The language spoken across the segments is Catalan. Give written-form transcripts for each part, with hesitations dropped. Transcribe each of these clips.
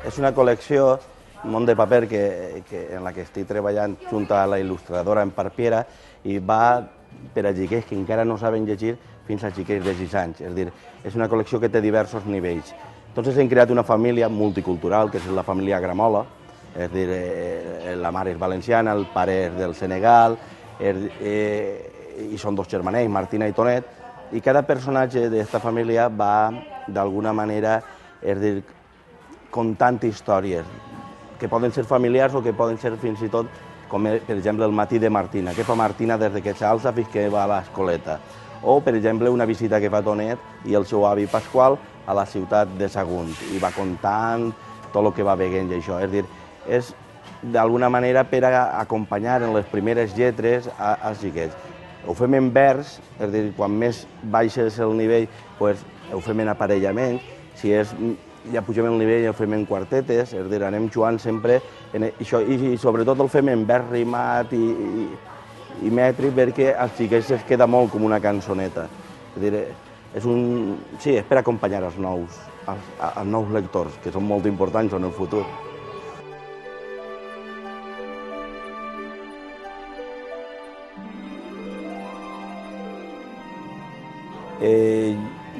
és una col·lecció, Món de paper, en la que estic treballant junt a la il·lustradora Empar Piera, i va per a xiquets que encara no saben llegir fins a xiquets de 6 anys. És a dir, és una col·lecció que té diversos nivells. Entonces hem creat una família multicultural, que és la família Gramola, és a dir, la mare és valenciana, el pare és del Senegal, i són dos germanets, Martina i Tonet, i cada personatge d'aquesta família va, d'alguna manera, és a dir, contant històries, que poden ser familiars o que poden ser fins i tot, com per exemple el matí de Martina. Què fa Martina des que s'alça fins que va a l'escoleta? O, per exemple, una visita que fa Tonet i el seu avi Pasqual a la ciutat de Sagunt, i va contant tot el que va veient i això. És a dir, és d'alguna manera per acompanyar en les primeres lletres als xiquets. Ho fem en vers, és a dir, quan més baixes el nivell, ho fem en aparellament. Si ja pugem el nivell, ho fem en quartetes, és a dir, anem jugant sempre en això, i sobretot el fem en vers rimat i mètric, perquè als xiquets es queda molt com una cançoneta. És a dir, és per acompanyar els nous lectors, que són molt importants en el futur.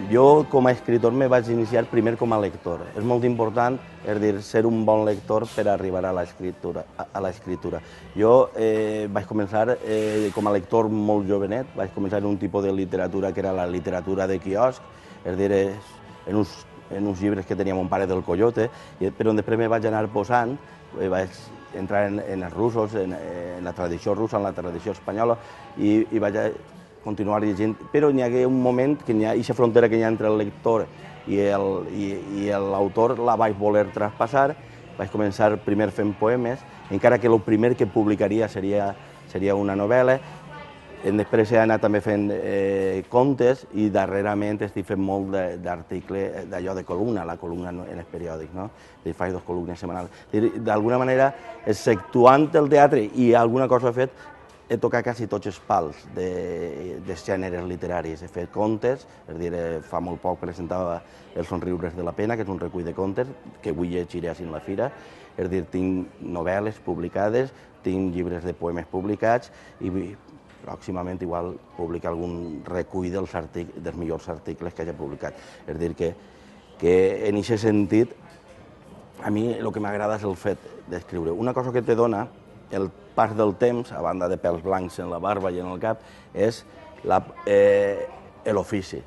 Jo, com a escritor, me vaig iniciar primer com a lector. És molt important, és a dir, ser un bon lector per arribar a l'escriptura. Jo vaig començar com a lector molt jovenet, vaig començar en un tipus de literatura que era la literatura de quiosc, és a dir, en uns llibres que tenia mon pare del Coyote, però després me vaig anar posant, vaig entrar en els russos, en la tradició russa, en la tradició espanyola, i vaig continuar llegint, però n'hi hagué un moment que n'hi ha aquesta frontera que hi ha entre el lector i l'autor la vaig voler traspassar, vaig començar primer fent poemes, encara que el primer que publicaria seria una novel·la, després he anat també fent contes i darrerament estic fent molt d'article d'allò de columna, la columna en els periòdics, no? Faig 2 columnes setmanals. D'alguna manera, exceptuant el teatre i alguna cosa he fet, he tocat quasi tots els pals dels gèneres literaris. He fet contes, és a dir, fa molt poc presentava Els somriures de la pena, que és un recull de contes, que avui llegiré així en la fira. És a dir, tinc novel·les publicades, tinc llibres de poemes publicats i pròximament igual publicar algun recull dels millors articles que hagi publicat. És a dir, que en aquest sentit, a mi el que m'agrada és el fet d'escriure. Una cosa que te dona el pas del temps, a banda de pèls blancs en la barba i en el cap, és l'ofici,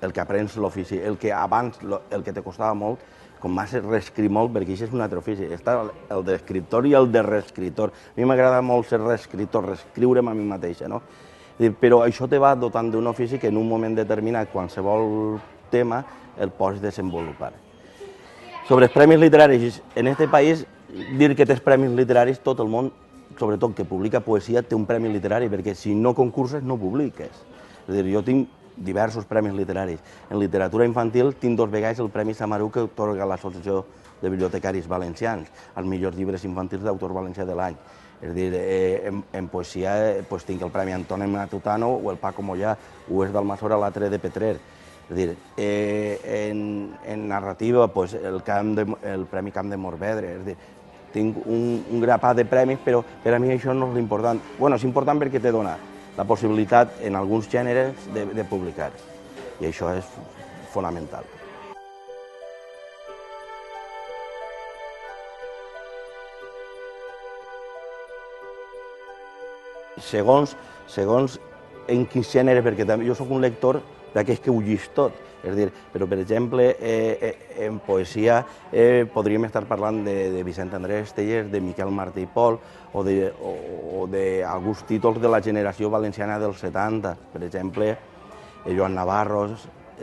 el que aprens l'ofici, el que abans, el que te costava molt, com m'has reescrit molt, perquè això és un altre ofici. Està el d'escriptor i el de reescriptor. A mi m'agrada molt ser reescriptor, reescriure'm a mi mateixa, no? Però això te va dotant d'un ofici que en un moment determinat, qualsevol tema, el pots desenvolupar. Sobre els premis literaris, en aquest país, dir que tens premis literaris, tot el món, sobretot que publica poesia, té un premi literari, perquè si no concurses no publiques. És a dir, jo tinc diversos premis literaris. En literatura infantil tinc 2 vegades el Premi Samaruc que atorga l'Associació de Bibliotecaris Valencians, als millors llibres infantils d'autor valencià de l'any. És a dir, en poesia tinc el Premi Antoni Matutano o el Paco Mollà, un és d'Almassora, l'altre de Petrer. És a dir, en narrativa, el Premi Camp de Morvedre. És a dir, tinc un grapat de premis, però per a mi això no és l'important. Bé, és important perquè te dona la possibilitat en alguns gèneres de publicar, i això és fonamental. Segons en quin gènere, perquè jo soc un lector d'aquells que ho llis tot. És a dir, però per exemple, en poesia podríem estar parlant de Vicent Andrés Tellers, de Miquel Martí i Pol, o d'alguns títols de la generació valenciana dels 70, per exemple, Joan Navarro,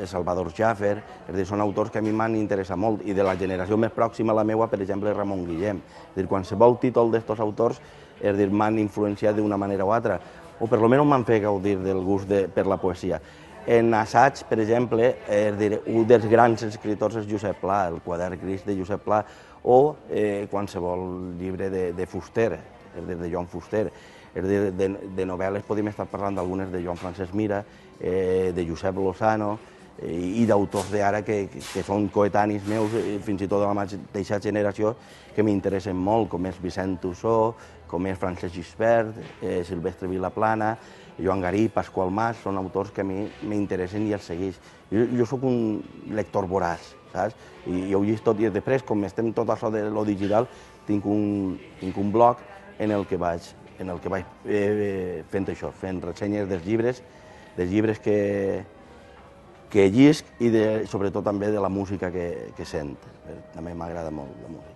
Salvador Jaffer, és a dir, són autors que a mi m'han interessat molt, i de la generació més pròxima a la meva, per exemple, Ramon Guillem. És a dir, qualsevol títol d'aquests autors m'han influenciat d'una manera o altra, o per almenys m'han fet gaudir del gust per la poesia. En assaig, per exemple, un dels grans escriptors és Josep Pla, el Quadern Gris de Josep Pla, o qualsevol llibre de Fuster, de Joan Fuster. De novel·les podem estar parlant d'algunes de Joan Francesc Mira, de Josep Lozano, i d'autors d'ara que són coetanis meus, fins i tot de la mateixa generació, que m'interessen molt, com és Vicent Tussó, com és Francesc Gispert, Silvestre Vilaplana, Joan Garí, Pasqual Mas, són autors que a mi m'interessen i els segueix. Jo sóc un lector voraç, saps? I ho llegeixo tot, i després, com estem tot això de lo digital, tinc un blog en el que vaig fent això, fent ressenyes dels llibres que llisc i sobretot també de la música que sent. També m'agrada molt la música.